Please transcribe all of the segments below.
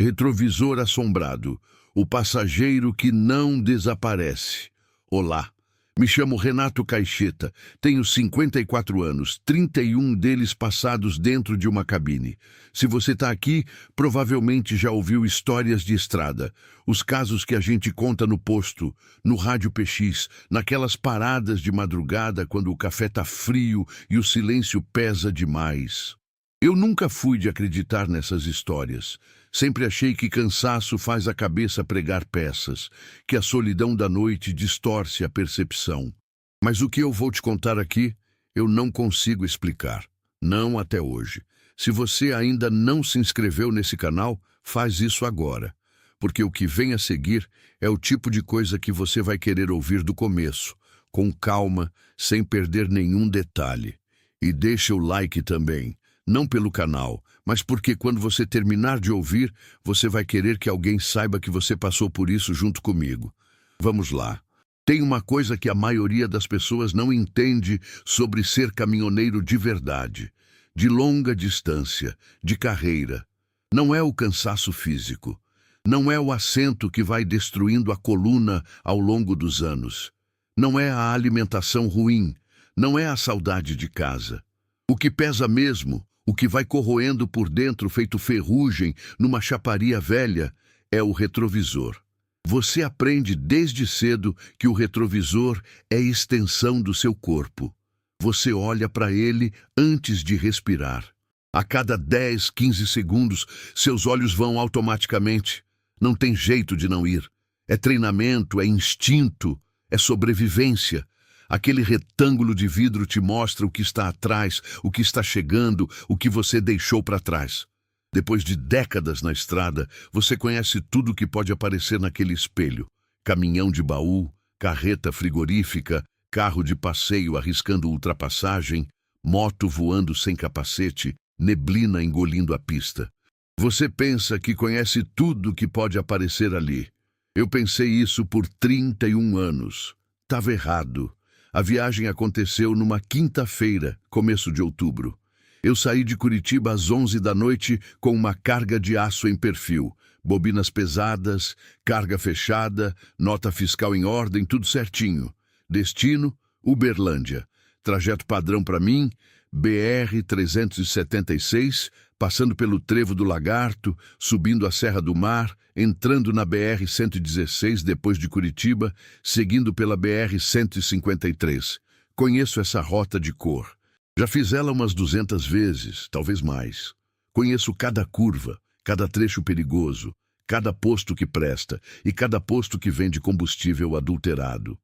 Retrovisor assombrado. O passageiro que não desaparece. Olá, me chamo Renato Caixeta, tenho 54 anos, 31 deles passados dentro de uma cabine. Se você está aqui, provavelmente já ouviu histórias de estrada. Os casos que a gente conta no posto, no rádio PX, naquelas paradas de madrugada quando o café tá frio e o silêncio pesa demais. Eu nunca fui de acreditar nessas histórias. Sempre achei que cansaço faz a cabeça pregar peças, que a solidão da noite distorce a percepção. Mas o que eu vou te contar aqui, eu não consigo explicar. Não até hoje. Se você ainda não se inscreveu nesse canal, faz isso agora. Porque o que vem a seguir é o tipo de coisa que você vai querer ouvir do começo, com calma, sem perder nenhum detalhe. E deixa o like também. Não pelo canal, mas porque quando você terminar de ouvir, você vai querer que alguém saiba que você passou por isso junto comigo. Vamos lá. Tem uma coisa que a maioria das pessoas não entende sobre ser caminhoneiro de verdade, de longa distância, de carreira. Não é o cansaço físico. Não é o assento que vai destruindo a coluna ao longo dos anos. Não é a alimentação ruim. Não é a saudade de casa. O que pesa mesmo, o que vai corroendo por dentro feito ferrugem numa chaparia velha, é o retrovisor. Você aprende desde cedo que o retrovisor é extensão do seu corpo. Você olha para ele antes de respirar. A cada 10, 15 segundos, seus olhos vão automaticamente. Não tem jeito de não ir. É treinamento, é instinto, é sobrevivência. Aquele retângulo de vidro te mostra o que está atrás, o que está chegando, o que você deixou para trás. Depois de décadas na estrada, você conhece tudo o que pode aparecer naquele espelho. Caminhão de baú, carreta frigorífica, carro de passeio arriscando ultrapassagem, moto voando sem capacete, neblina engolindo a pista. Você pensa que conhece tudo o que pode aparecer ali. Eu pensei isso por 31 anos. Estava errado. A viagem aconteceu numa quinta-feira, começo de outubro. Eu saí de Curitiba às 11 da noite com uma carga de aço em perfil, bobinas pesadas, carga fechada, nota fiscal em ordem, tudo certinho. Destino, Uberlândia. Trajeto padrão para mim, BR-376, passando pelo Trevo do Lagarto, subindo a Serra do Mar, entrando na BR-116 depois de Curitiba, seguindo pela BR-153. Conheço essa rota de cor. Já fiz ela umas 200 vezes, talvez mais. Conheço cada curva, cada trecho perigoso, cada posto que presta e cada posto que vende combustível adulterado.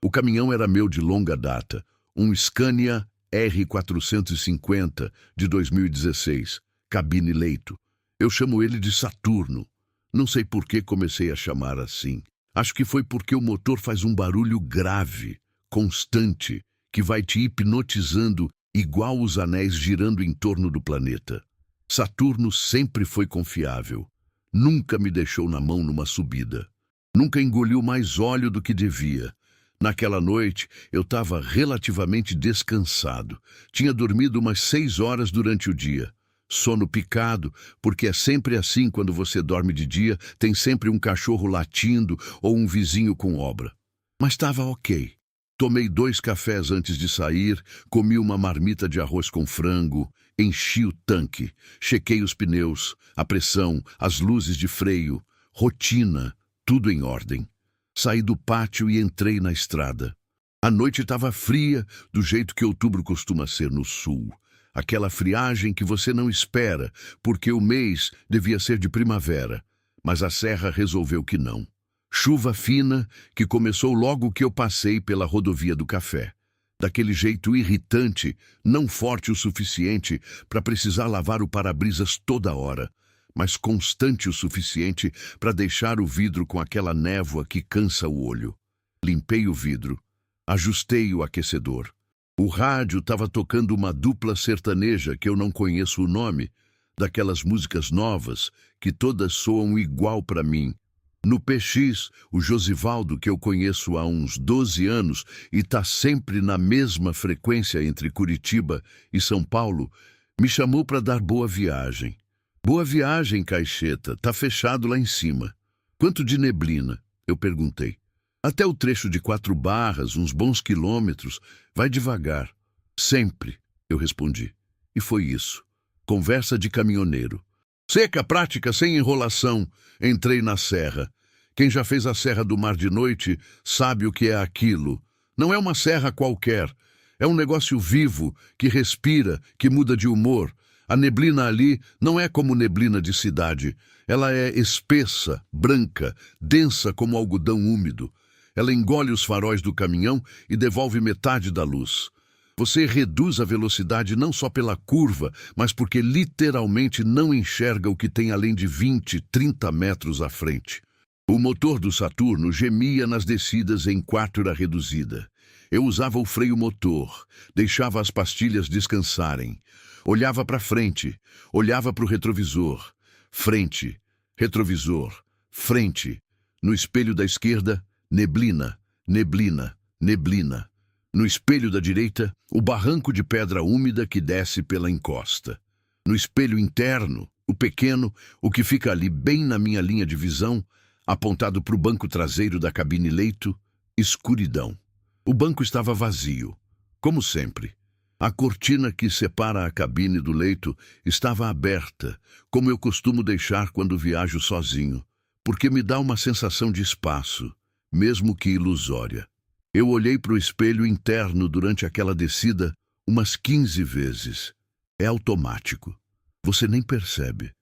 O caminhão era meu de longa data, um Scania R450 de 2016, cabine leito. Eu chamo ele de Saturno. Não sei por que comecei a chamar assim. Acho que foi porque o motor faz um barulho grave, constante, que vai te hipnotizando igual os anéis girando em torno do planeta. Saturno sempre foi confiável. Nunca me deixou na mão numa subida. Nunca engoliu mais óleo do que devia. Naquela noite, eu estava relativamente descansado. Tinha dormido umas 6 horas durante o dia. Sono picado, porque é sempre assim quando você dorme de dia, tem sempre um cachorro latindo ou um vizinho com obra. Mas estava ok. Tomei 2 cafés antes de sair, comi uma marmita de arroz com frango, enchi o tanque, chequei os pneus, a pressão, as luzes de freio, rotina, tudo em ordem. Saí do pátio e entrei na estrada. A noite estava fria, do jeito que outubro costuma ser no sul. Aquela friagem que você não espera, porque o mês devia ser de primavera. Mas a serra resolveu que não. Chuva fina, que começou logo que eu passei pela rodovia do café. Daquele jeito irritante, não forte o suficiente para precisar lavar o para-brisas toda hora, mas constante o suficiente para deixar o vidro com aquela névoa que cansa o olho. Limpei o vidro, ajustei o aquecedor. O rádio estava tocando uma dupla sertaneja que eu não conheço o nome, daquelas músicas novas que todas soam igual para mim. No PX, o Josivaldo, que eu conheço há uns 12 anos e está sempre na mesma frequência entre Curitiba e São Paulo, me chamou para dar boa viagem. Boa viagem, Caixeta. Tá fechado lá em cima. Quanto de neblina? Eu perguntei. Até o trecho de 4 barras, uns bons quilômetros. Vai devagar. Sempre, eu respondi. E foi isso. Conversa de caminhoneiro. Seca, prática, sem enrolação. Entrei na serra. Quem já fez a Serra do Mar de noite sabe o que é aquilo. Não é uma serra qualquer. É um negócio vivo, que respira, que muda de humor. A neblina ali não é como neblina de cidade. Ela é espessa, branca, densa como algodão úmido. Ela engole os faróis do caminhão e devolve metade da luz. Você reduz a velocidade não só pela curva, mas porque literalmente não enxerga o que tem além de 20, 30 metros à frente. O motor do Saturno gemia nas descidas em quáttura reduzida. Eu usava o freio motor, deixava as pastilhas descansarem. Olhava para frente, olhava para o retrovisor. Frente, retrovisor, frente. No espelho da esquerda, neblina, neblina, neblina. No espelho da direita, o barranco de pedra úmida que desce pela encosta. No espelho interno, o pequeno, o que fica ali bem na minha linha de visão, apontado para o banco traseiro da cabine leito, escuridão. O banco estava vazio, como sempre. A cortina que separa a cabine do leito estava aberta, como eu costumo deixar quando viajo sozinho, porque me dá uma sensação de espaço, mesmo que ilusória. Eu olhei para o espelho interno durante aquela descida umas 15 vezes. É automático. Você nem percebe.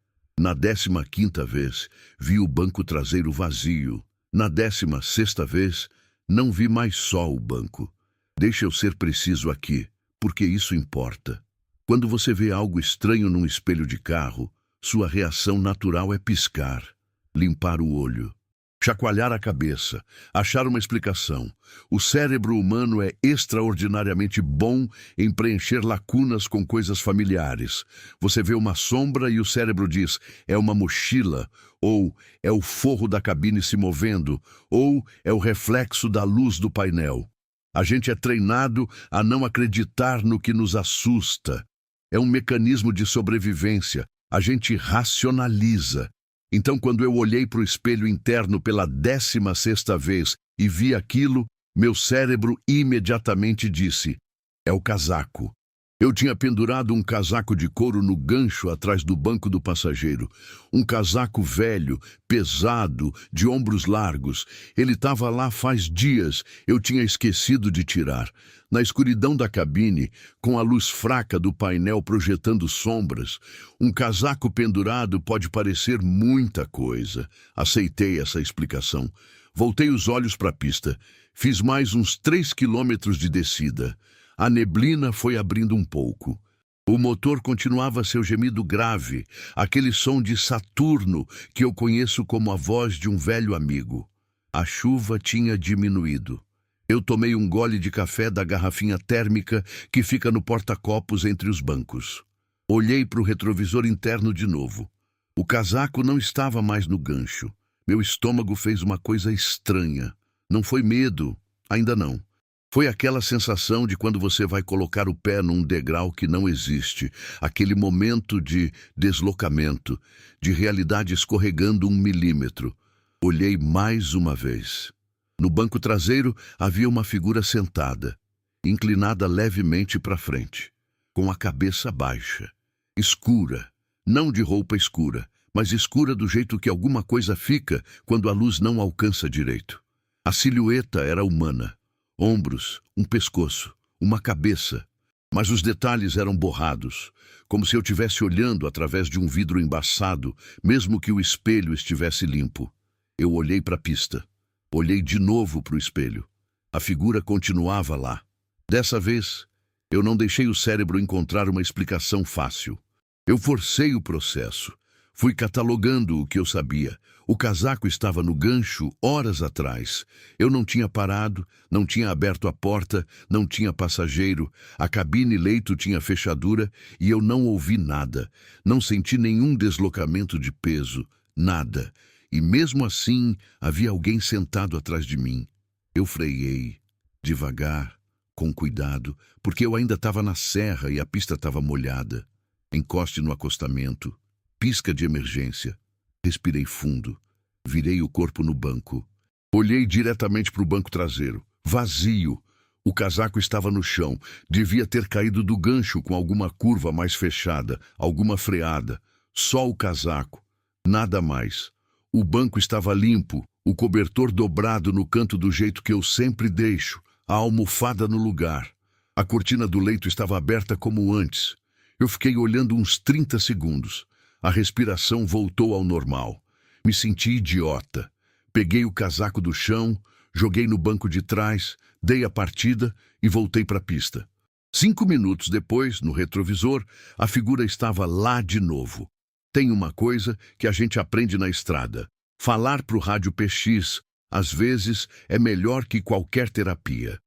Na 15ª vez, vi o banco traseiro vazio. Na 16ª vez, não vi mais só o banco. Deixa eu ser preciso aqui, porque isso importa. Quando você vê algo estranho num espelho de carro, sua reação natural é piscar, limpar o olho, chacoalhar a cabeça, achar uma explicação. O cérebro humano é extraordinariamente bom em preencher lacunas com coisas familiares. Você vê uma sombra e o cérebro diz, é uma mochila, ou é o forro da cabine se movendo, ou é o reflexo da luz do painel. A gente é treinado a não acreditar no que nos assusta. É um mecanismo de sobrevivência. A gente racionaliza. Então, quando eu olhei para o espelho interno pela 16ª vez e vi aquilo, meu cérebro imediatamente disse, é o casaco. Eu tinha pendurado um casaco de couro no gancho atrás do banco do passageiro. Um casaco velho, pesado, de ombros largos. Ele estava lá faz dias, eu tinha esquecido de tirar. Na escuridão da cabine, com a luz fraca do painel projetando sombras, um casaco pendurado pode parecer muita coisa. Aceitei essa explicação. Voltei os olhos para a pista. Fiz mais uns 3 quilômetros de descida. A neblina foi abrindo um pouco. O motor continuava seu gemido grave, aquele som de Saturno que eu conheço como a voz de um velho amigo. A chuva tinha diminuído. Eu tomei um gole de café da garrafinha térmica que fica no porta-copos entre os bancos. Olhei para o retrovisor interno de novo. O casaco não estava mais no gancho. Meu estômago fez uma coisa estranha. Não foi medo, ainda não. Foi aquela sensação de quando você vai colocar o pé num degrau que não existe, aquele momento de deslocamento, de realidade escorregando 1 milímetro. Olhei mais uma vez. No banco traseiro havia uma figura sentada, inclinada levemente para frente, com a cabeça baixa, escura, não de roupa escura, mas escura do jeito que alguma coisa fica quando a luz não alcança direito. A silhueta era humana. Ombros, um pescoço, uma cabeça. Mas os detalhes eram borrados, como se eu estivesse olhando através de um vidro embaçado, mesmo que o espelho estivesse limpo. Eu olhei para a pista. Olhei de novo para o espelho. A figura continuava lá. Dessa vez, eu não deixei o cérebro encontrar uma explicação fácil. Eu forcei o processo. Fui catalogando o que eu sabia. O casaco estava no gancho horas atrás. Eu não tinha parado, não tinha aberto a porta, não tinha passageiro. A cabine leito tinha fechadura e eu não ouvi nada. Não senti nenhum deslocamento de peso, nada. E mesmo assim, havia alguém sentado atrás de mim. Eu freiei, devagar, com cuidado, porque eu ainda estava na serra e a pista estava molhada. Encoste no acostamento. Pisca de emergência. Respirei fundo. Virei o corpo no banco. Olhei diretamente para o banco traseiro. Vazio. O casaco estava no chão. Devia ter caído do gancho com alguma curva mais fechada, alguma freada. Só o casaco. Nada mais. O banco estava limpo, o cobertor dobrado no canto do jeito que eu sempre deixo, a almofada no lugar. A cortina do leito estava aberta como antes. Eu fiquei olhando uns 30 segundos. A respiração voltou ao normal. Me senti idiota. Peguei o casaco do chão, joguei no banco de trás, dei a partida e voltei para a pista. 5 minutos depois, no retrovisor, a figura estava lá de novo. Tem uma coisa que a gente aprende na estrada. Falar para o rádio PX, às vezes, é melhor que qualquer terapia.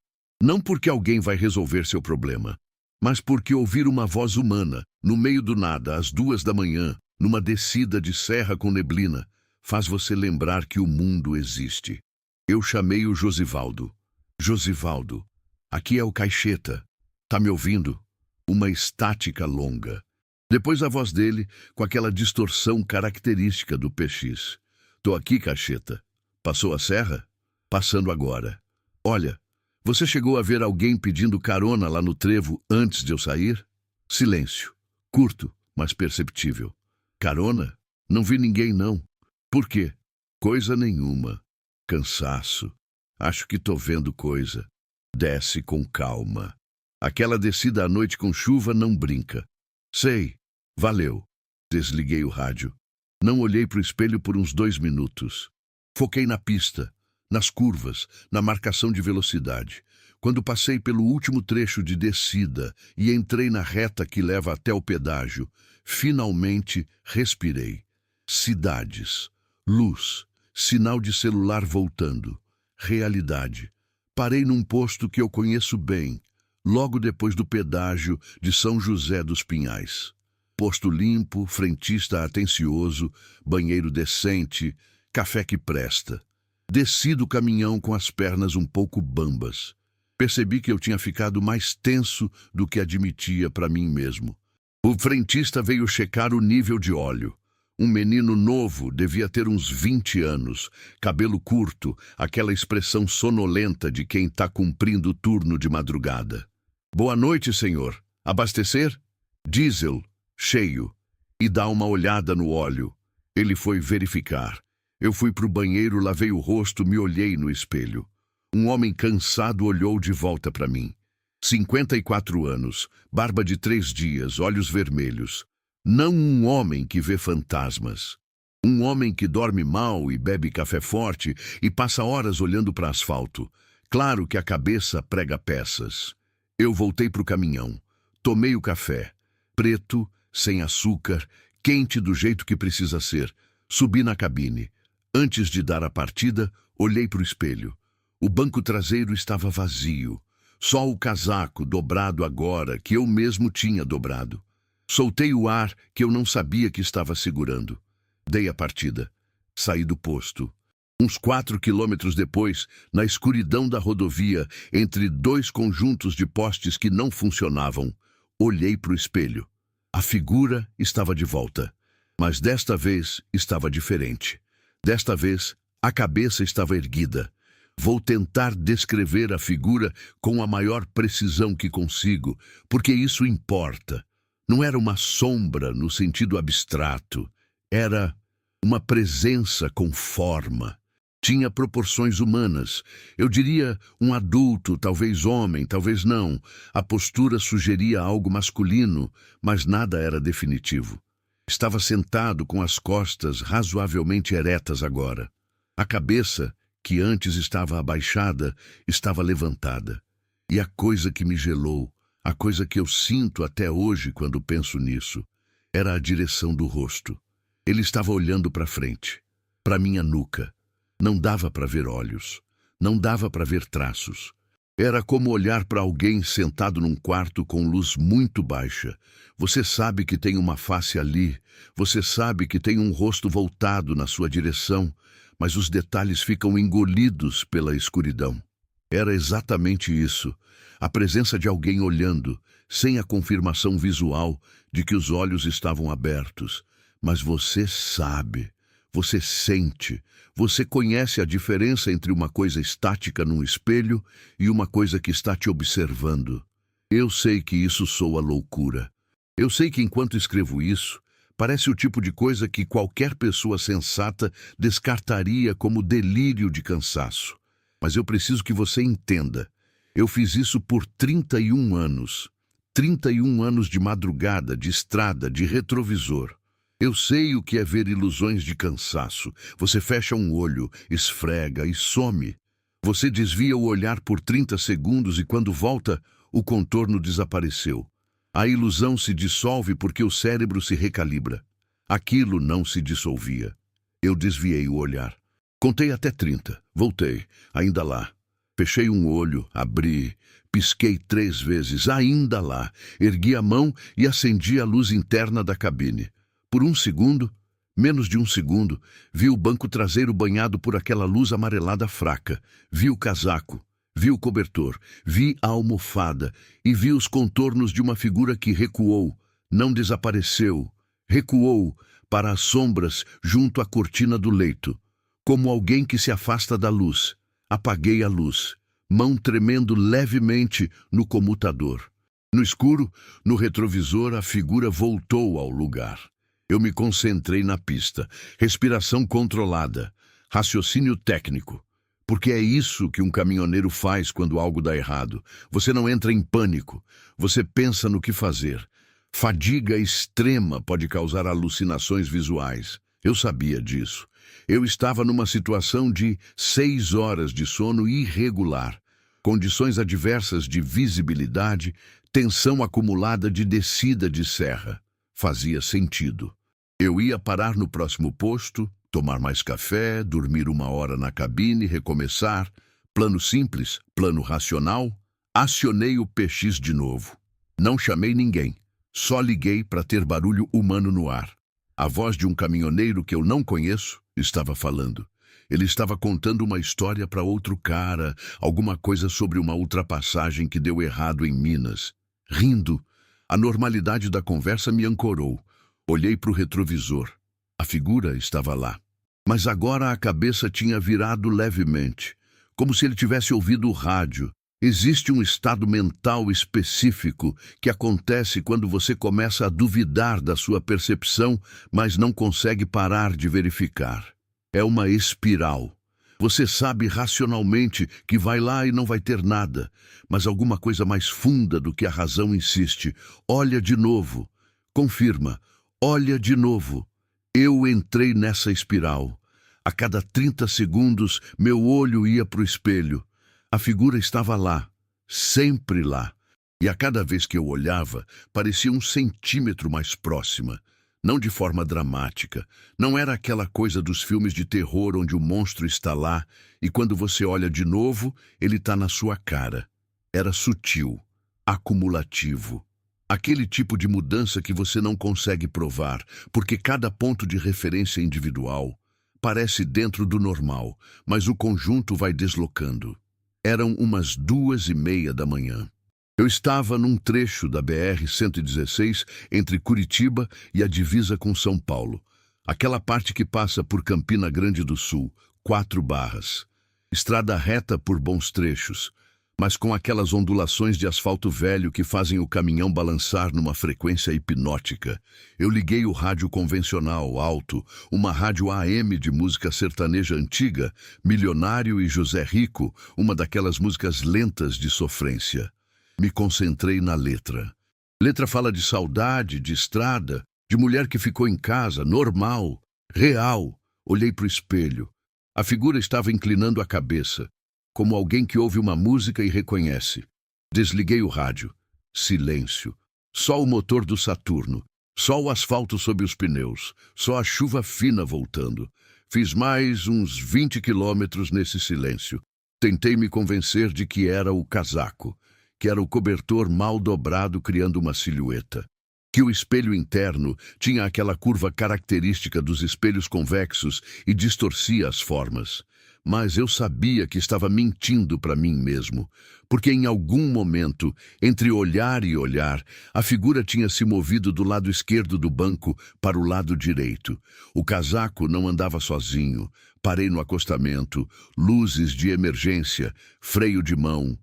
Não porque alguém vai resolver seu problema, mas porque ouvir uma voz humana, no meio do nada, às 2 da manhã, numa descida de serra com neblina, faz você lembrar que o mundo existe. Eu chamei o Josivaldo. Josivaldo, aqui é o Caixeta. Tá me ouvindo? Uma estática longa. Depois a voz dele, com aquela distorção característica do PX. Tô aqui, Caixeta. Passou a serra? Passando agora. Olha, você chegou a ver alguém pedindo carona lá no trevo antes de eu sair? Silêncio. Curto, mas perceptível. Carona? Não vi ninguém, não. Por quê? Coisa nenhuma. Cansaço. Acho que tô vendo coisa. Desce com calma. Aquela descida à noite com chuva não brinca. Sei. Valeu. Desliguei o rádio. Não olhei para o espelho por uns 2 minutos. Foquei na pista, nas curvas, na marcação de velocidade. Quando passei pelo último trecho de descida e entrei na reta que leva até o pedágio, finalmente respirei. Cidades, luz, sinal de celular voltando, realidade. Parei num posto que eu conheço bem, logo depois do pedágio de São José dos Pinhais. Posto limpo, frentista atencioso, banheiro decente, café que presta. Desci do caminhão com as pernas um pouco bambas. Percebi que eu tinha ficado mais tenso do que admitia para mim mesmo. O frentista veio checar o nível de óleo. Um menino novo, devia ter uns 20 anos, cabelo curto, aquela expressão sonolenta de quem está cumprindo o turno de madrugada. Boa noite, senhor. Abastecer? Diesel. Cheio, e dá uma olhada no óleo. Ele foi verificar. Eu fui para o banheiro, lavei o rosto, me olhei no espelho. Um homem cansado olhou de volta para mim. 54 anos, barba de 3 dias, olhos vermelhos. Não um homem que vê fantasmas. Um homem que dorme mal e bebe café forte e passa horas olhando para asfalto. Claro que a cabeça prega peças. Eu voltei para o caminhão. Tomei o café. Preto, sem açúcar, quente do jeito que precisa ser. Subi na cabine. Antes de dar a partida, olhei para o espelho. O banco traseiro estava vazio. Só o casaco dobrado agora, que eu mesmo tinha dobrado. Soltei o ar que eu não sabia que estava segurando. Dei a partida. Saí do posto. Uns 4 quilômetros depois, na escuridão da rodovia, entre 2 conjuntos de postes que não funcionavam, olhei para o espelho. A figura estava de volta, mas desta vez estava diferente. Desta vez, a cabeça estava erguida. Vou tentar descrever a figura com a maior precisão que consigo, porque isso importa. Não era uma sombra no sentido abstrato. Era uma presença com forma. Tinha proporções humanas. Eu diria um adulto, talvez homem, talvez não. A postura sugeria algo masculino, mas nada era definitivo. Estava sentado com as costas razoavelmente eretas agora. A cabeça, que antes estava abaixada, estava levantada. E a coisa que me gelou, a coisa que eu sinto até hoje quando penso nisso, era a direção do rosto. Ele estava olhando para frente, para minha nuca. Não dava para ver olhos, não dava para ver traços. Era como olhar para alguém sentado num quarto com luz muito baixa. Você sabe que tem uma face ali, você sabe que tem um rosto voltado na sua direção, mas os detalhes ficam engolidos pela escuridão. Era exatamente isso, a presença de alguém olhando, sem a confirmação visual de que os olhos estavam abertos, Mas você sabe, você sente, você conhece a diferença entre uma coisa estática num espelho e uma coisa que está te observando. Eu sei que isso soa loucura. Eu sei que enquanto escrevo isso, parece o tipo de coisa que qualquer pessoa sensata descartaria como delírio de cansaço. Mas eu preciso que você entenda. Eu fiz isso por 31 anos. 31 anos de madrugada, de estrada, de retrovisor. Eu sei o que é ver ilusões de cansaço. Você fecha um olho, esfrega e some. Você desvia o olhar por 30 segundos e quando volta, o contorno desapareceu. A ilusão se dissolve porque o cérebro se recalibra. Aquilo não se dissolvia. Eu desviei o olhar. Contei até 30. Voltei, ainda lá. Fechei um olho, abri, pisquei 3 vezes, ainda lá. Ergui a mão e acendi a luz interna da cabine. Por um segundo, menos de um segundo, vi o banco traseiro banhado por aquela luz amarelada fraca. Vi o casaco, vi o cobertor, vi a almofada e vi os contornos de uma figura que recuou, não desapareceu, recuou para as sombras junto à cortina do leito, como alguém que se afasta da luz. Apaguei a luz, mão tremendo levemente no comutador. No escuro, no retrovisor, a figura voltou ao lugar. Eu me concentrei na pista, respiração controlada, raciocínio técnico. Porque é isso que um caminhoneiro faz quando algo dá errado. Você não entra em pânico, você pensa no que fazer. Fadiga extrema pode causar alucinações visuais. Eu sabia disso. Eu estava numa situação de 6 horas de sono irregular, condições adversas de visibilidade, tensão acumulada de descida de serra. Fazia sentido. Eu ia parar no próximo posto, tomar mais café, dormir 1 hora na cabine, recomeçar. Plano simples, plano racional. Acionei o PX de novo. Não chamei ninguém. Só liguei para ter barulho humano no ar. A voz de um caminhoneiro que eu não conheço estava falando. Ele estava contando uma história para outro cara, alguma coisa sobre uma ultrapassagem que deu errado em Minas. Rindo, a normalidade da conversa me ancorou. Olhei para o retrovisor. A figura estava lá. Mas agora a cabeça tinha virado levemente, como se ele tivesse ouvido o rádio. Existe um estado mental específico que acontece quando você começa a duvidar da sua percepção, mas não consegue parar de verificar. É uma espiral. Você sabe racionalmente que vai lá e não vai ter nada, mas alguma coisa mais funda do que a razão insiste. Olha de novo. Confirma. Olha de novo. Eu entrei nessa espiral. A cada 30 segundos, meu olho ia para o espelho. A figura estava lá, sempre lá. E a cada vez que eu olhava, parecia 1 centímetro mais próxima. Não de forma dramática. Não era aquela coisa dos filmes de terror onde o monstro está lá e quando você olha de novo, ele está na sua cara. Era sutil, acumulativo. Aquele tipo de mudança que você não consegue provar, porque cada ponto de referência individual parece dentro do normal, mas o conjunto vai deslocando. Eram umas 2:30 da manhã. Eu estava num trecho da BR-116 entre Curitiba e a divisa com São Paulo. Aquela parte que passa por Campina Grande do Sul, 4 barras. Estrada reta por bons trechos, mas com aquelas ondulações de asfalto velho que fazem o caminhão balançar numa frequência hipnótica. Eu liguei o rádio convencional alto, uma rádio AM de música sertaneja antiga, Milionário e José Rico, uma daquelas músicas lentas de sofrência. Me concentrei na letra. Letra fala de saudade, de estrada, de mulher que ficou em casa, normal, real. Olhei para o espelho. A figura estava inclinando a cabeça, como alguém que ouve uma música e reconhece. Desliguei o rádio. Silêncio. Só o motor do Saturno. Só o asfalto sob os pneus. Só a chuva fina voltando. Fiz mais uns 20 quilômetros nesse silêncio. Tentei me convencer de que era o casaco, que era o cobertor mal dobrado criando uma silhueta, que o espelho interno tinha aquela curva característica dos espelhos convexos e distorcia as formas. mas eu sabia que estava mentindo para mim mesmo, porque em algum momento, entre olhar e olhar, a figura tinha se movido do lado esquerdo do banco para o lado direito. O casaco não andava sozinho. Parei no acostamento, luzes de emergência, freio de mão,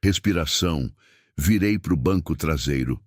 respiração. Virei para o banco traseiro.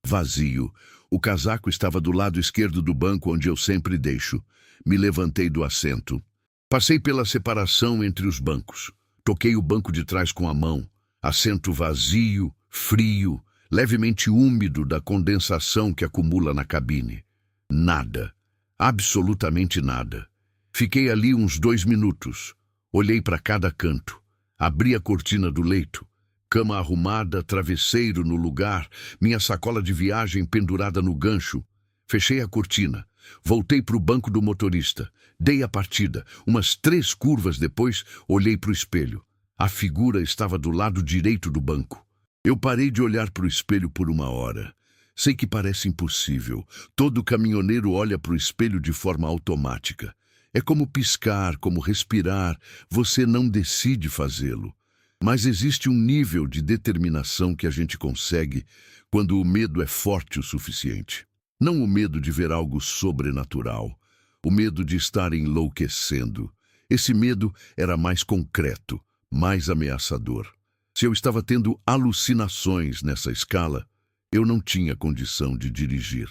Vazio. O casaco estava do lado esquerdo do banco onde eu sempre deixo. Me levantei do assento. Passei pela separação entre os bancos. Toquei o banco de trás com a mão. Assento vazio, frio, levemente úmido da condensação que acumula na cabine. Nada. Absolutamente nada. Fiquei ali uns 2 minutos. Olhei para cada canto. Abri a cortina do leito. Cama arrumada, travesseiro no lugar, minha sacola de viagem pendurada no gancho. Fechei a cortina. Voltei para o banco do motorista. Dei a partida. Umas 3 curvas depois, olhei para o espelho. A figura estava do lado direito do banco. Eu parei de olhar para o espelho por 1 hora. Sei que parece impossível. Todo caminhoneiro olha para o espelho de forma automática. É como piscar, como respirar. Você não decide fazê-lo. Mas existe um nível de determinação que a gente consegue quando o medo é forte o suficiente. Não o medo de ver algo sobrenatural, o medo de estar enlouquecendo. Esse medo era mais concreto, mais ameaçador. Se eu estava tendo alucinações nessa escala, eu não tinha condição de dirigir.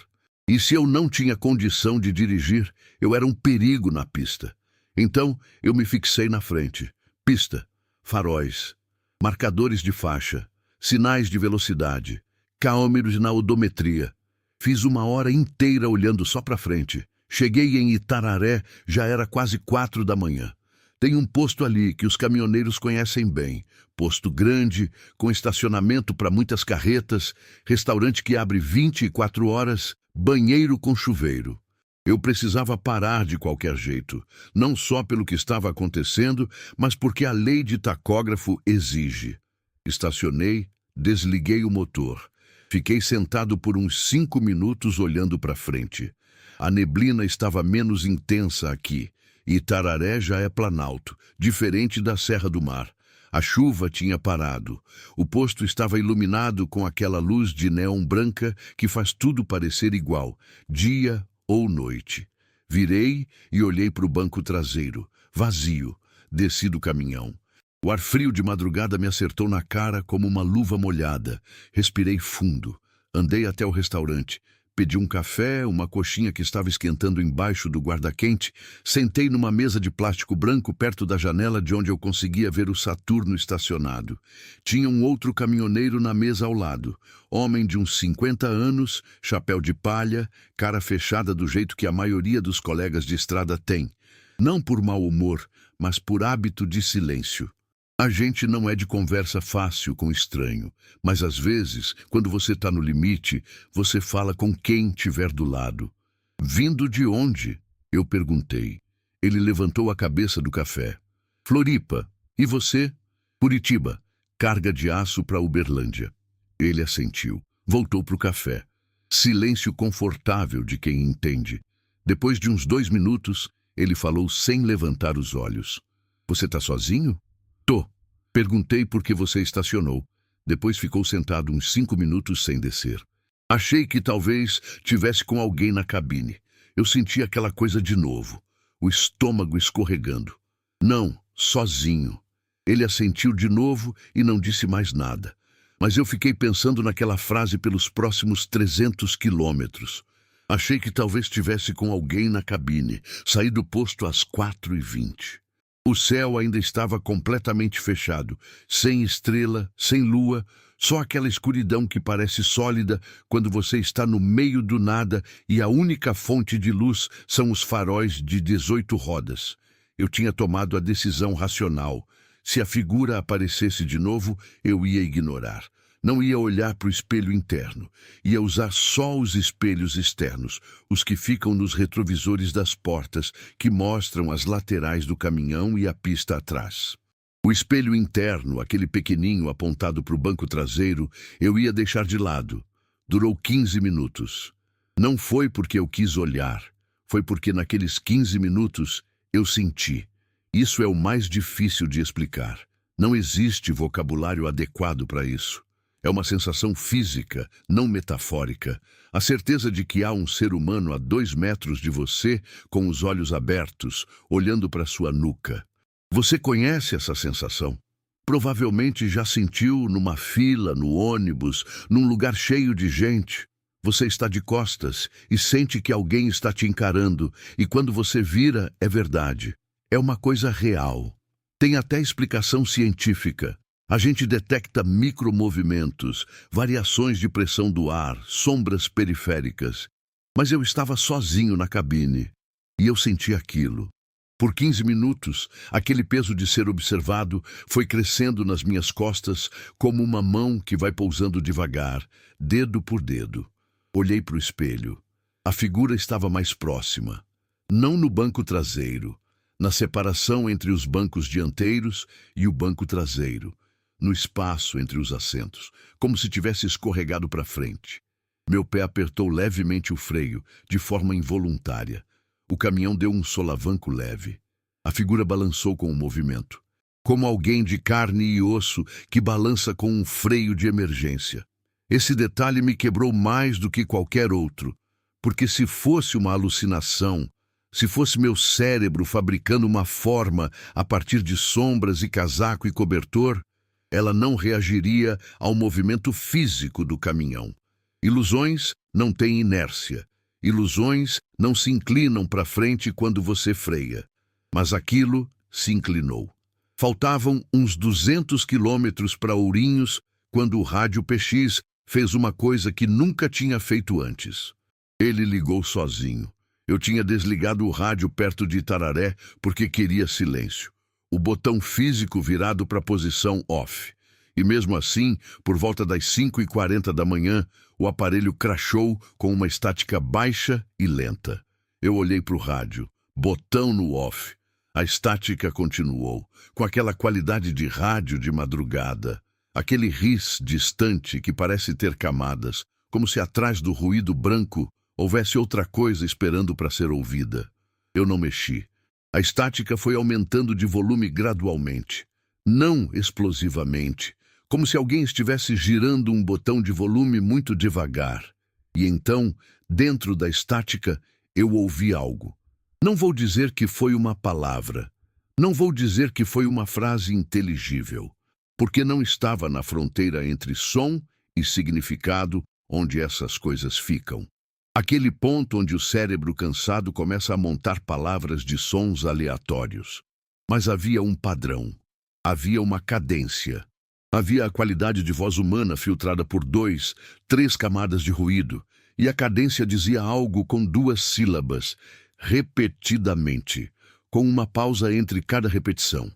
E se eu não tinha condição de dirigir, eu era um perigo na pista. Então, eu me fixei na frente. Pista, faróis, marcadores de faixa, sinais de velocidade, câmeras na odometria. Fiz 1 hora inteira olhando só para frente. Cheguei em Itararé, já era quase 4 da manhã. Tem um posto ali que os caminhoneiros conhecem bem. Posto grande, com estacionamento para muitas carretas, restaurante que abre 24 horas, banheiro com chuveiro. Eu precisava parar de qualquer jeito, não só pelo que estava acontecendo, mas porque a lei de tacógrafo exige. Estacionei, desliguei o motor. Fiquei sentado por uns 5 minutos olhando para frente. A neblina estava menos intensa aqui. Itararé já é planalto, diferente da Serra do Mar. A chuva tinha parado. O posto estava iluminado com aquela luz de neon branca que faz tudo parecer igual, dia ou noite. Virei e olhei para o banco traseiro, vazio. Desci do caminhão. O ar frio de madrugada me acertou na cara como uma luva molhada. Respirei fundo. Andei até o restaurante. Pedi um café, uma coxinha que estava esquentando embaixo do guarda-quente. Sentei numa mesa de plástico branco perto da janela de onde eu conseguia ver o Saturno estacionado. Tinha um outro caminhoneiro na mesa ao lado. Homem de uns 50 anos, chapéu de palha, cara fechada do jeito que a maioria dos colegas de estrada tem. Não por mau humor, mas por hábito de silêncio. A gente não é de conversa fácil com estranho, mas às vezes, quando você está no limite, você fala com quem tiver do lado. Vindo de onde? Eu perguntei. Ele levantou a cabeça do café. Floripa. E você? Curitiba. Carga de aço para Uberlândia. Ele assentiu. Voltou para o café. Silêncio confortável de quem entende. Depois de uns 2 minutos, ele falou sem levantar os olhos. Você está sozinho? Tô. Perguntei por que você estacionou. Depois ficou sentado uns 5 minutos sem descer. Achei que talvez tivesse com alguém na cabine. Eu senti aquela coisa de novo. O estômago escorregando. Não, sozinho. Ele assentiu de novo e não disse mais nada. Mas eu fiquei pensando naquela frase pelos próximos 300 quilômetros. Achei que talvez tivesse com alguém na cabine. Saí do posto às 4h20. O céu ainda estava completamente fechado, sem estrela, sem lua, só aquela escuridão que parece sólida quando você está no meio do nada e a única fonte de luz são os faróis de 18 rodas. Eu tinha tomado a decisão racional. Se a figura aparecesse de novo, eu ia ignorar. Não ia olhar para o espelho interno. Ia usar só os espelhos externos, os que ficam nos retrovisores das portas, que mostram as laterais do caminhão e a pista atrás. O espelho interno, aquele pequeninho apontado para o banco traseiro, eu ia deixar de lado. Durou 15 minutos. Não foi porque eu quis olhar. Foi porque naqueles 15 minutos eu senti. Isso é o mais difícil de explicar. Não existe vocabulário adequado para isso. É uma sensação física, não metafórica. A certeza de que há um ser humano a 2 metros de você, com os olhos abertos, olhando para sua nuca. Você conhece essa sensação? Provavelmente já sentiu numa fila, no ônibus, num lugar cheio de gente. Você está de costas e sente que alguém está te encarando, e quando você vira, é verdade. É uma coisa real. Tem até explicação científica. A gente detecta micromovimentos, variações de pressão do ar, sombras periféricas. Mas eu estava sozinho na cabine, e eu senti aquilo. Por 15 minutos, aquele peso de ser observado foi crescendo nas minhas costas como uma mão que vai pousando devagar, dedo por dedo. Olhei para o espelho. A figura estava mais próxima. Não no banco traseiro, na separação entre os bancos dianteiros e o banco traseiro, no espaço entre os assentos, como se tivesse escorregado para frente. Meu pé apertou levemente o freio, de forma involuntária. O caminhão deu um solavanco leve. A figura balançou com o movimento, como alguém de carne e osso que balança com um freio de emergência. Esse detalhe me quebrou mais do que qualquer outro, porque se fosse uma alucinação, se fosse meu cérebro fabricando uma forma a partir de sombras e casaco e cobertor, ela não reagiria ao movimento físico do caminhão. Ilusões não têm inércia. Ilusões não se inclinam para frente quando você freia. Mas aquilo se inclinou. Faltavam uns 200 quilômetros para Ourinhos quando o rádio PX fez uma coisa que nunca tinha feito antes. Ele ligou sozinho. Eu tinha desligado o rádio perto de Itararé porque queria silêncio. O botão físico virado para a posição off. E mesmo assim, por volta das 5h40 da manhã, o aparelho crashou com uma estática baixa e lenta. Eu olhei para o rádio. Botão no off. A estática continuou, com aquela qualidade de rádio de madrugada. Aquele ris distante que parece ter camadas, como se atrás do ruído branco houvesse outra coisa esperando para ser ouvida. Eu não mexi. A estática foi aumentando de volume gradualmente, não explosivamente, como se alguém estivesse girando um botão de volume muito devagar. E então, dentro da estática, eu ouvi algo. Não vou dizer que foi uma palavra. Não vou dizer que foi uma frase inteligível, porque não estava na fronteira entre som e significado onde essas coisas ficam. Aquele ponto onde o cérebro cansado começa a montar palavras de sons aleatórios. Mas havia um padrão. Havia uma cadência. Havia a qualidade de voz humana filtrada por 2, 3 camadas de ruído, e a cadência dizia algo com 2 sílabas, repetidamente, com uma pausa entre cada repetição.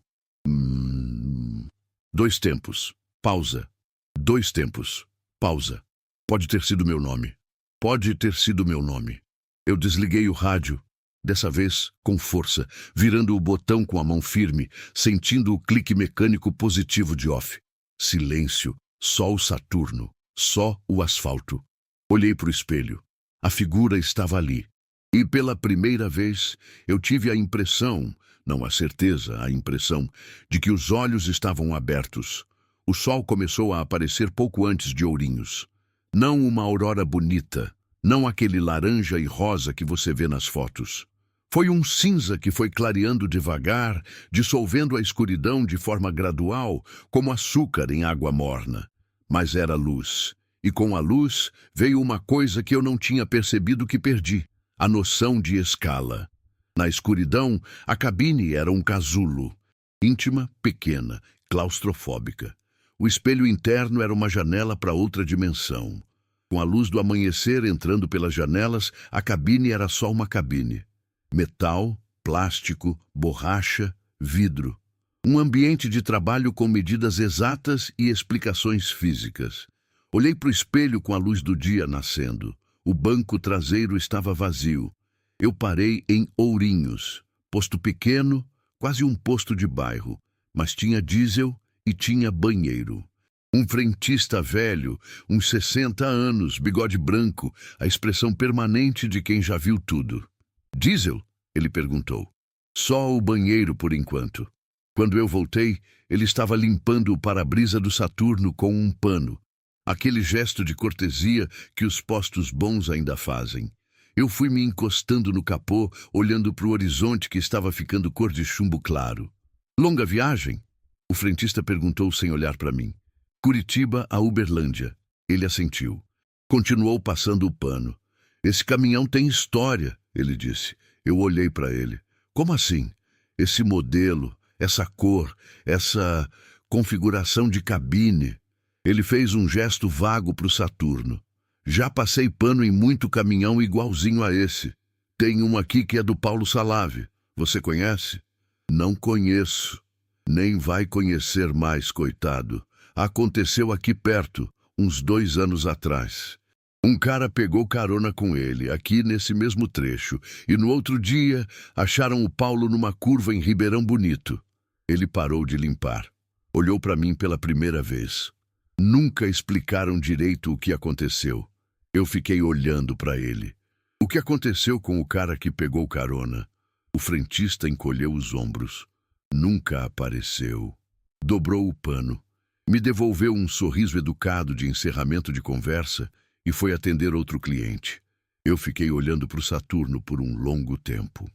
2 tempos. Pausa. 2 tempos. Pausa. Pode ter sido meu nome. Pode ter sido meu nome. Eu desliguei o rádio, dessa vez com força, virando o botão com a mão firme, sentindo o clique mecânico positivo de off. Silêncio, só o Saturno, só o asfalto. Olhei para o espelho. A figura estava ali. E pela primeira vez eu tive a impressão, não a certeza, a impressão, de que os olhos estavam abertos. O sol começou a aparecer pouco antes de Ourinhos. Não uma aurora bonita, não aquele laranja e rosa que você vê nas fotos. Foi um cinza que foi clareando devagar, dissolvendo a escuridão de forma gradual, como açúcar em água morna. Mas era luz. E com a luz veio uma coisa que eu não tinha percebido que perdi: a noção de escala. Na escuridão, a cabine era um casulo. Íntima, pequena, claustrofóbica. O espelho interno era uma janela para outra dimensão. Com a luz do amanhecer entrando pelas janelas, a cabine era só uma cabine. Metal, plástico, borracha, vidro. Um ambiente de trabalho com medidas exatas e explicações físicas. Olhei para o espelho com a luz do dia nascendo. O banco traseiro estava vazio. Eu parei em Ourinhos. Posto pequeno, quase um posto de bairro, mas tinha diesel e tinha banheiro. Um frentista velho, uns 60 anos, bigode branco, a expressão permanente de quem já viu tudo. Diesel? Ele perguntou. Só o banheiro por enquanto. Quando eu voltei, ele estava limpando o para-brisa do Saturno com um pano. Aquele gesto de cortesia que os postos bons ainda fazem. Eu fui me encostando no capô, olhando para o horizonte que estava ficando cor de chumbo claro. Longa viagem? O frentista perguntou sem olhar para mim. Curitiba a Uberlândia. Ele assentiu. Continuou passando o pano. Esse caminhão tem história, ele disse. Eu olhei para ele. Como assim? Esse modelo, essa cor, essa configuração de cabine. Ele fez um gesto vago para o Saturno. Já passei pano em muito caminhão igualzinho a esse. Tem um aqui que é do Paulo Salave. Você conhece? Não conheço. Nem vai conhecer mais, coitado. Aconteceu aqui perto, uns 2 anos atrás. Um cara pegou carona com ele, aqui nesse mesmo trecho, e no outro dia acharam o Paulo numa curva em Ribeirão Bonito. Ele parou de limpar. Olhou para mim pela primeira vez. Nunca explicaram direito o que aconteceu. Eu fiquei olhando para ele. O que aconteceu com o cara que pegou carona? O frentista encolheu os ombros. Nunca apareceu. Dobrou o pano. Me devolveu um sorriso educado de encerramento de conversa e foi atender outro cliente. Eu fiquei olhando para o Saturno por um longo tempo.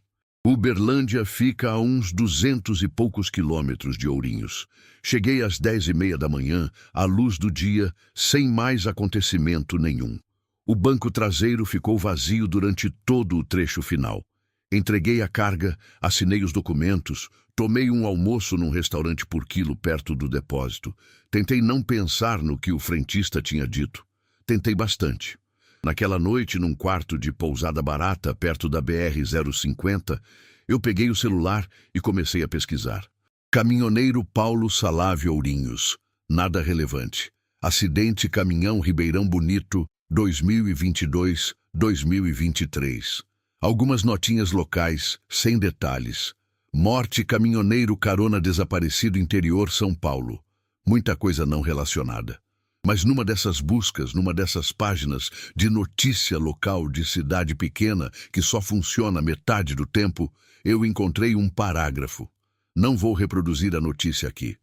Uberlândia fica a uns 200 e poucos quilômetros de Ourinhos. Cheguei às 10h30 da manhã, à luz do dia, sem mais acontecimento nenhum. O banco traseiro ficou vazio durante todo o trecho final. Entreguei a carga, assinei os documentos, tomei um almoço num restaurante por quilo perto do depósito. Tentei não pensar no que o frentista tinha dito. Tentei bastante. Naquela noite, num quarto de pousada barata perto da BR-050, eu peguei o celular e comecei a pesquisar. Caminhoneiro Paulo Salave Ourinhos. Nada relevante. Acidente caminhão Ribeirão Bonito, 2022-2023. Algumas notinhas locais, sem detalhes. Morte caminhoneiro carona desaparecido interior São Paulo. Muita coisa não relacionada. Mas numa dessas buscas, numa dessas páginas de notícia local de cidade pequena que só funciona metade do tempo, eu encontrei um parágrafo. Não vou reproduzir a notícia aqui.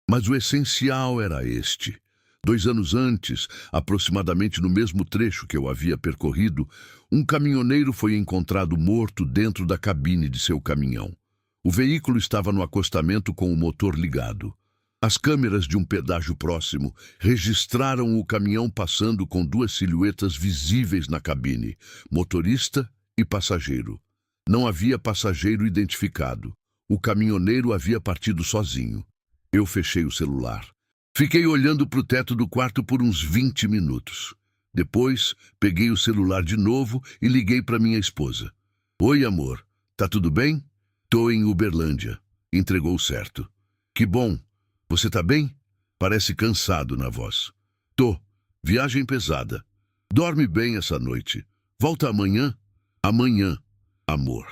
Mas o essencial era este. 2 anos antes, aproximadamente no mesmo trecho que eu havia percorrido, um caminhoneiro foi encontrado morto dentro da cabine de seu caminhão. O veículo estava no acostamento com o motor ligado. As câmeras de um pedágio próximo registraram o caminhão passando com 2 silhuetas visíveis na cabine, motorista e passageiro. Não havia passageiro identificado. O caminhoneiro havia partido sozinho. Eu fechei o celular. Fiquei olhando para o teto do quarto por uns 20 minutos. Depois, peguei o celular de novo e liguei para minha esposa. Oi, amor. Tá tudo bem? Tô em Uberlândia. Entregou certo. Que bom. Você tá bem? Parece cansado na voz. Tô. Viagem pesada. Dorme bem essa noite. Volta amanhã? Amanhã, amor.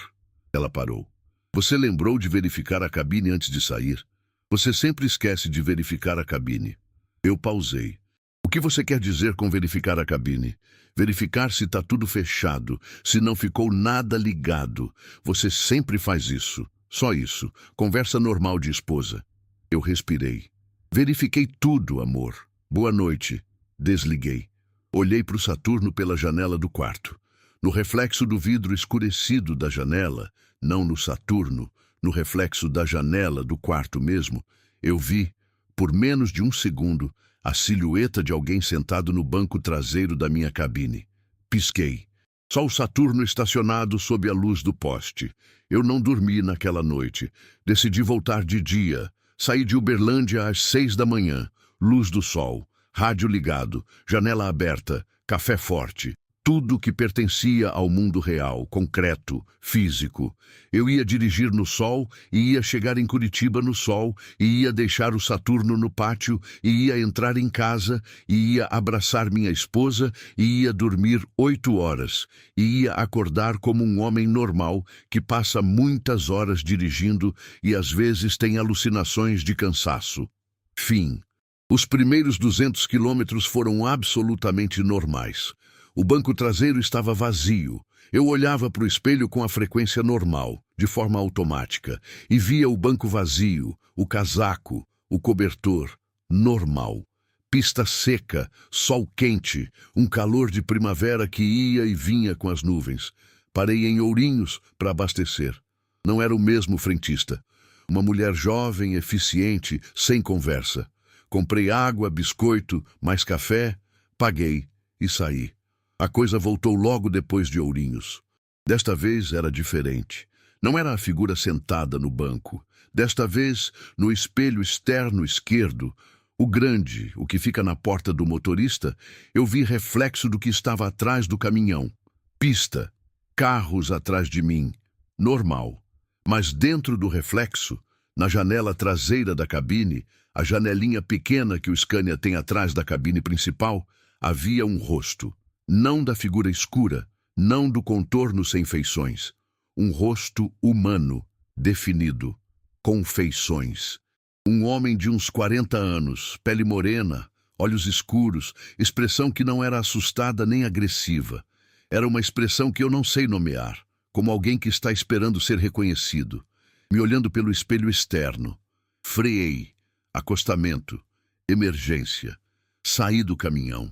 Ela parou. Você lembrou de verificar a cabine antes de sair? Você sempre esquece de verificar a cabine. Eu pausei. O que você quer dizer com verificar a cabine? Verificar se está tudo fechado, se não ficou nada ligado. Você sempre faz isso. Só isso. Conversa normal de esposa. Eu respirei. Verifiquei tudo, amor. Boa noite. Desliguei. Olhei para o Saturno pela janela do quarto. No reflexo do vidro escurecido da janela, não no Saturno, no reflexo da janela do quarto mesmo, eu vi, por menos de um segundo, a silhueta de alguém sentado no banco traseiro da minha cabine. Pisquei. Só o Saturno estacionado sob a luz do poste. Eu não dormi naquela noite. Decidi voltar de dia. Saí de Uberlândia às 6 da manhã. Luz do sol, rádio ligado, janela aberta, café forte. Tudo que pertencia ao mundo real, concreto, físico. Eu ia dirigir no sol e ia chegar em Curitiba no sol e ia deixar o Saturno no pátio e ia entrar em casa e ia abraçar minha esposa e ia dormir 8 horas e ia acordar como um homem normal que passa muitas horas dirigindo e às vezes tem alucinações de cansaço. Fim. Os primeiros 200 quilômetros foram absolutamente normais. O banco traseiro estava vazio. Eu olhava para o espelho com a frequência normal, de forma automática, e via o banco vazio, o casaco, o cobertor, normal. Pista seca, sol quente, um calor de primavera que ia e vinha com as nuvens. Parei em Ourinhos para abastecer. Não era o mesmo frentista. Uma mulher jovem, eficiente, sem conversa. Comprei água, biscoito, mais café, paguei e saí. A coisa voltou logo depois de Ourinhos. Desta vez era diferente. Não era a figura sentada no banco. Desta vez, no espelho externo esquerdo, o grande, o que fica na porta do motorista, eu vi reflexo do que estava atrás do caminhão. Pista, carros atrás de mim, normal. Mas dentro do reflexo, na janela traseira da cabine, a janelinha pequena que o Scania tem atrás da cabine principal, havia um rosto. Não da figura escura, não do contorno sem feições. Um rosto humano, definido, com feições. Um homem de uns 40 anos, pele morena, olhos escuros, expressão que não era assustada nem agressiva. Era uma expressão que eu não sei nomear, como alguém que está esperando ser reconhecido. Me olhando pelo espelho externo. Freiei. Acostamento. Emergência. Saí do caminhão.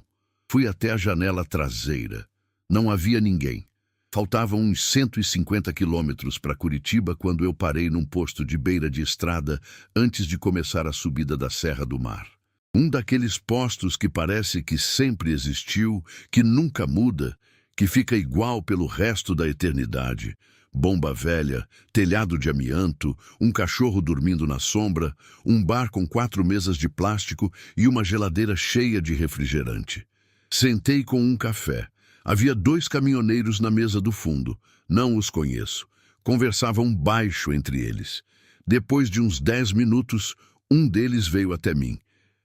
Fui até a janela traseira. Não havia ninguém. Faltavam uns 150 quilômetros para Curitiba quando eu parei num posto de beira de estrada antes de começar a subida da Serra do Mar. Um daqueles postos que parece que sempre existiu, que nunca muda, que fica igual pelo resto da eternidade. Bomba velha, telhado de amianto, um cachorro dormindo na sombra, um bar com 4 mesas de plástico e uma geladeira cheia de refrigerante. Sentei com um café. Havia 2 caminhoneiros na mesa do fundo. Não os conheço. Conversavam baixo entre eles. Depois de uns 10 minutos, um deles veio até mim.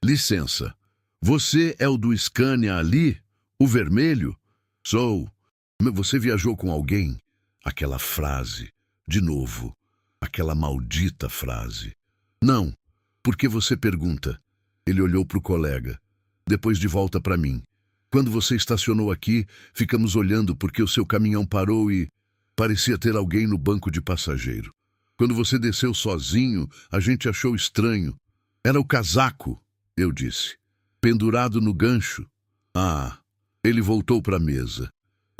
Licença, você é o do Scania ali? O vermelho? Sou. Você viajou com alguém? Aquela frase. De novo. Aquela maldita frase. Não. Por que você pergunta? Ele olhou para o colega. Depois de volta para mim. Quando você estacionou aqui, ficamos olhando porque o seu caminhão parou e parecia ter alguém no banco de passageiro. Quando você desceu sozinho, a gente achou estranho. Era o casaco, eu disse. Pendurado no gancho. Ah, ele voltou para a mesa.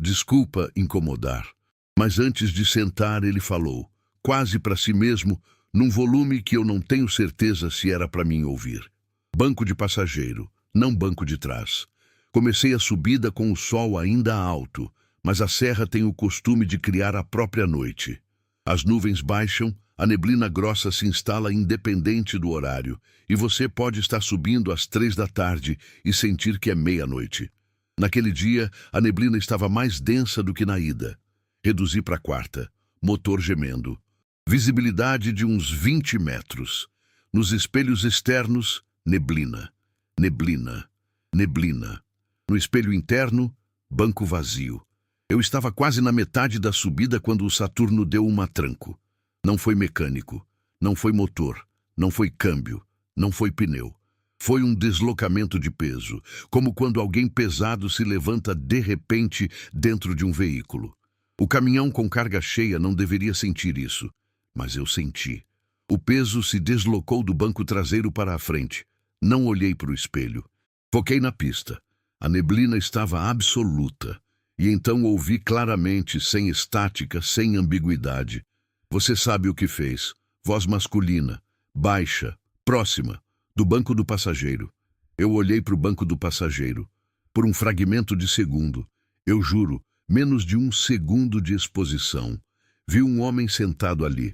Desculpa incomodar. Mas antes de sentar, ele falou, quase para si mesmo, num volume que eu não tenho certeza se era para mim ouvir. Banco de passageiro, não banco de trás. Comecei a subida com o sol ainda alto, mas a serra tem o costume de criar a própria noite. As nuvens baixam, a neblina grossa se instala independente do horário, e você pode estar subindo às 3 da tarde e sentir que é meia-noite. Naquele dia, a neblina estava mais densa do que na ida. Reduzi para a 4ª, motor gemendo. Visibilidade de uns 20 metros. Nos espelhos externos, neblina, neblina, neblina. No espelho interno, banco vazio. Eu estava quase na metade da subida quando o Saturno deu um tranco. Não foi mecânico, não foi motor, não foi câmbio, não foi pneu. Foi um deslocamento de peso, como quando alguém pesado se levanta de repente dentro de um veículo. O caminhão com carga cheia não deveria sentir isso, mas eu senti. O peso se deslocou do banco traseiro para a frente. Não olhei para o espelho. Foquei na pista. A neblina estava absoluta, e então ouvi claramente, sem estática, sem ambiguidade. Você sabe o que fez. Voz masculina, baixa, próxima, do banco do passageiro. Eu olhei para o banco do passageiro. Por um fragmento de segundo, eu juro, menos de um segundo de exposição, vi um homem sentado ali.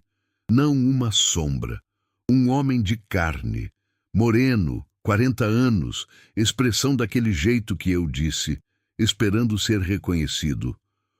Não uma sombra. Um homem de carne, moreno, 40 anos, expressão daquele jeito que eu disse, esperando ser reconhecido.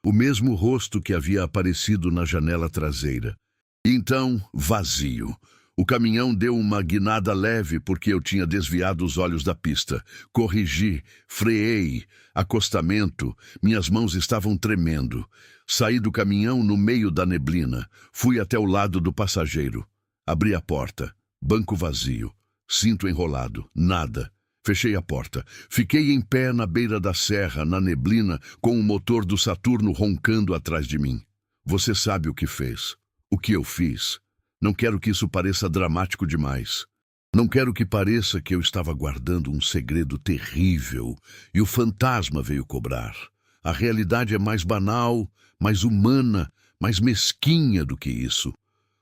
O mesmo rosto que havia aparecido na janela traseira. E então, vazio. O caminhão deu uma guinada leve porque eu tinha desviado os olhos da pista. Corrigi, freei, acostamento, minhas mãos estavam tremendo. Saí do caminhão no meio da neblina. Fui até o lado do passageiro. Abri a porta. Banco vazio. Cinto enrolado. Nada. Fechei a porta. Fiquei em pé na beira da serra, na neblina, com o motor do Saturno roncando atrás de mim. Você sabe o que fez. O que eu fiz? Não quero que isso pareça dramático demais. Não quero que pareça que eu estava guardando um segredo terrível e o fantasma veio cobrar. A realidade é mais banal, mais humana, mais mesquinha do que isso.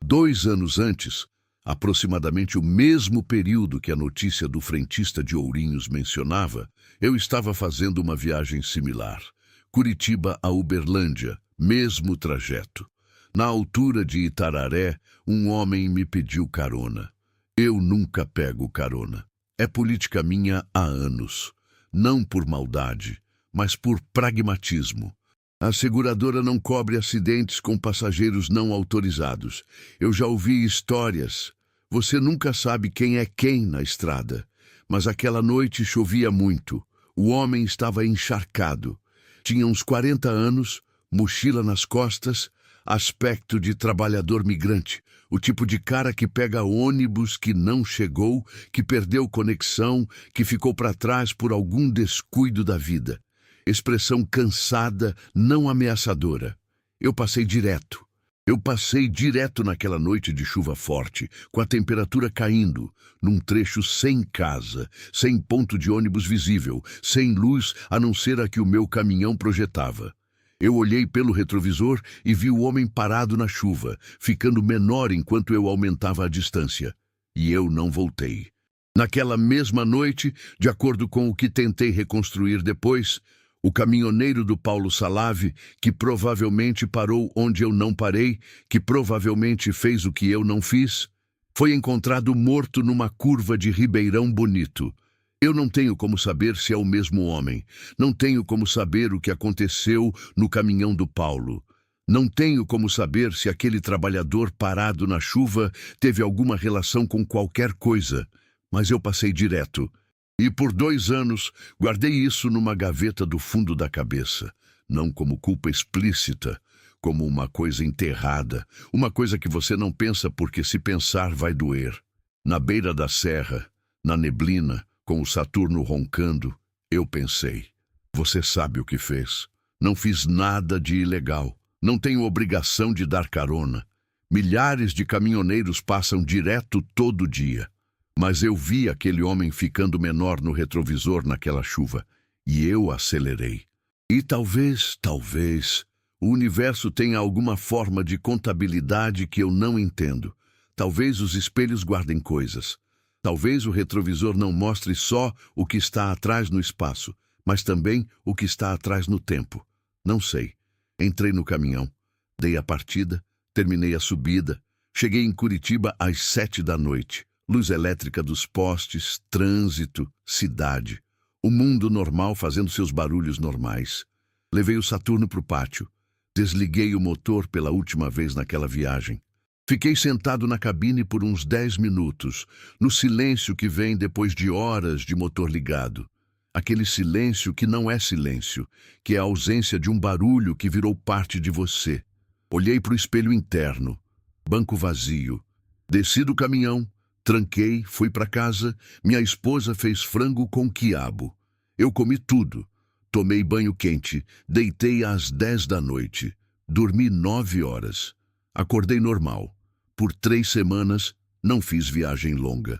2 anos antes, aproximadamente o mesmo período que a notícia do frentista de Ourinhos mencionava, eu estava fazendo uma viagem similar. Curitiba a Uberlândia, mesmo trajeto. Na altura de Itararé, um homem me pediu carona. Eu nunca pego carona. É política minha há anos. Não por maldade, mas por pragmatismo. A seguradora não cobre acidentes com passageiros não autorizados. Eu já ouvi histórias. Você nunca sabe quem é quem na estrada. Mas aquela noite chovia muito. O homem estava encharcado. Tinha uns 40 anos, mochila nas costas, aspecto de trabalhador migrante. O tipo de cara que pega ônibus que não chegou, que perdeu conexão, que ficou para trás por algum descuido da vida. Expressão cansada, não ameaçadora. Eu passei direto. Naquela noite de chuva forte, com a temperatura caindo, num trecho sem casa, sem ponto de ônibus visível, sem luz a não ser a que o meu caminhão projetava. Eu olhei pelo retrovisor e vi o homem parado na chuva, ficando menor enquanto eu aumentava a distância. E eu não voltei. Naquela mesma noite, de acordo com o que tentei reconstruir depois, o caminhoneiro do Paulo Salave, que provavelmente parou onde eu não parei, que provavelmente fez o que eu não fiz, foi encontrado morto numa curva de Ribeirão Bonito. Eu não tenho como saber se é o mesmo homem. Não tenho como saber o que aconteceu no caminhão do Paulo. Não tenho como saber se aquele trabalhador parado na chuva teve alguma relação com qualquer coisa. Mas eu passei direto. E por 2 anos guardei isso numa gaveta do fundo da cabeça. Não como culpa explícita, como uma coisa enterrada. Uma coisa que você não pensa porque se pensar vai doer. Na beira da serra, na neblina, com o Saturno roncando, eu pensei. Você sabe o que fez. Não fiz nada de ilegal. Não tenho obrigação de dar carona. Milhares de caminhoneiros passam direto todo dia. Mas eu vi aquele homem ficando menor no retrovisor naquela chuva. E eu acelerei. E talvez, o universo tenha alguma forma de contabilidade que eu não entendo. Talvez os espelhos guardem coisas. Talvez o retrovisor não mostre só o que está atrás no espaço, mas também o que está atrás no tempo. Não sei. Entrei no caminhão, dei a partida, terminei a subida, cheguei em Curitiba às 7 da noite. Luz elétrica dos postes, trânsito, cidade. O mundo normal fazendo seus barulhos normais. Levei o Saturno para o pátio. Desliguei o motor pela última vez naquela viagem. Fiquei sentado na cabine por uns 10 minutos, no silêncio que vem depois de horas de motor ligado. Aquele silêncio que não é silêncio, que é a ausência de um barulho que virou parte de você. Olhei para o espelho interno, banco vazio. Desci do caminhão, tranquei, fui para casa, minha esposa fez frango com quiabo. Eu comi tudo, tomei banho quente, deitei às 10 da noite, dormi 9 horas. Acordei normal. Por 3 semanas, não fiz viagem longa.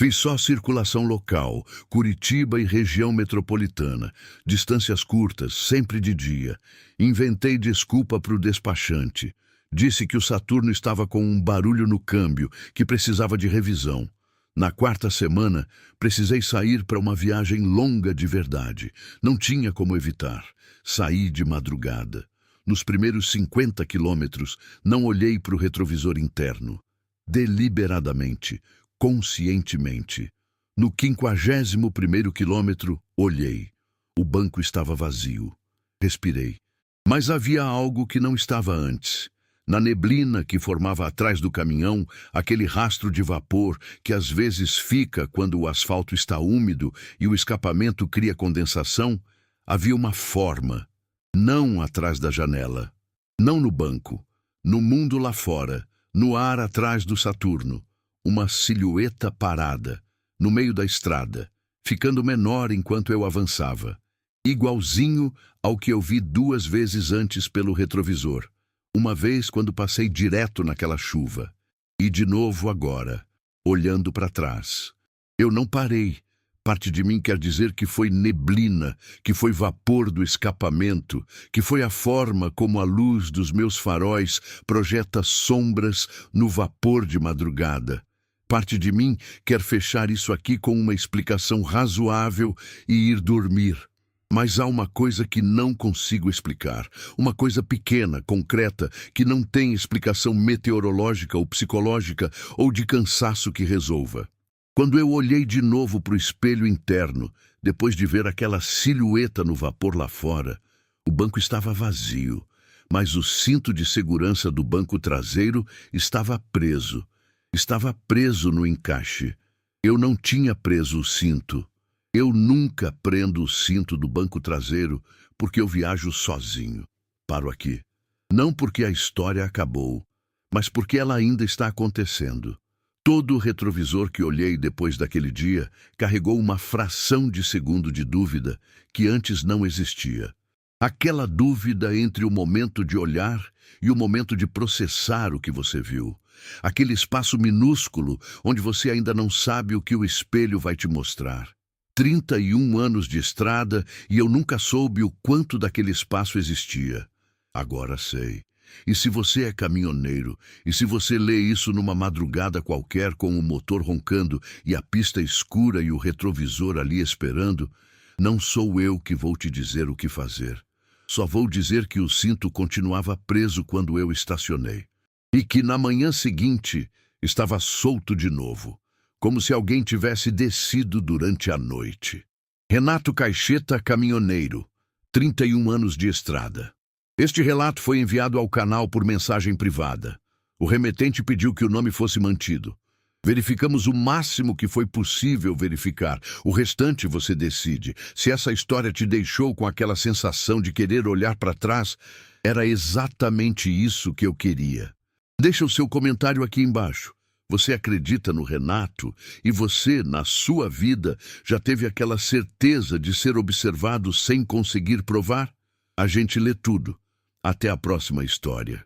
Fiz só circulação local, Curitiba e região metropolitana. Distâncias curtas, sempre de dia. Inventei desculpa para o despachante. Disse que o Saturno estava com um barulho no câmbio, que precisava de revisão. Na 4ª semana, precisei sair para uma viagem longa de verdade. Não tinha como evitar. Saí de madrugada. Nos primeiros 50 quilômetros, não olhei para o retrovisor interno. Deliberadamente, conscientemente. No 51º quilômetro, olhei. O banco estava vazio. Respirei. Mas havia algo que não estava antes. Na neblina que formava atrás do caminhão, aquele rastro de vapor que às vezes fica quando o asfalto está úmido e o escapamento cria condensação, havia uma forma. Não atrás da janela, não no banco, no mundo lá fora, no ar atrás do Saturno. Uma silhueta parada, no meio da estrada, ficando menor enquanto eu avançava. Igualzinho ao que eu vi 2 vezes antes pelo retrovisor. Uma vez quando passei direto naquela chuva. E de novo agora, olhando para trás. Eu não parei. Parte de mim quer dizer que foi neblina, que foi vapor do escapamento, que foi a forma como a luz dos meus faróis projeta sombras no vapor de madrugada. Parte de mim quer fechar isso aqui com uma explicação razoável e ir dormir. Mas há uma coisa que não consigo explicar, uma coisa pequena, concreta, que não tem explicação meteorológica ou psicológica ou de cansaço que resolva. Quando eu olhei de novo para o espelho interno, depois de ver aquela silhueta no vapor lá fora, o banco estava vazio, mas o cinto de segurança do banco traseiro estava preso. Estava preso no encaixe. Eu não tinha preso o cinto. Eu nunca prendo o cinto do banco traseiro porque eu viajo sozinho. Paro aqui. Não porque a história acabou, mas porque ela ainda está acontecendo. Todo o retrovisor que olhei depois daquele dia carregou uma fração de segundo de dúvida que antes não existia. Aquela dúvida entre o momento de olhar e o momento de processar o que você viu. Aquele espaço minúsculo onde você ainda não sabe o que o espelho vai te mostrar. 31 anos de estrada e eu nunca soube o quanto daquele espaço existia. Agora sei. E se você é caminhoneiro, e se você lê isso numa madrugada qualquer com o motor roncando e a pista escura e o retrovisor ali esperando, não sou eu que vou te dizer o que fazer. Só vou dizer que o cinto continuava preso quando eu estacionei. E que na manhã seguinte estava solto de novo, como se alguém tivesse descido durante a noite. Renato Caixeta, caminhoneiro, 31 anos de estrada. Este relato foi enviado ao canal por mensagem privada. O remetente pediu que o nome fosse mantido. Verificamos o máximo que foi possível verificar. O restante você decide. Se essa história te deixou com aquela sensação de querer olhar para trás, era exatamente isso que eu queria. Deixa o seu comentário aqui embaixo. Você acredita no Renato? E você, na sua vida, já teve aquela certeza de ser observado sem conseguir provar? A gente lê tudo. Até a próxima história.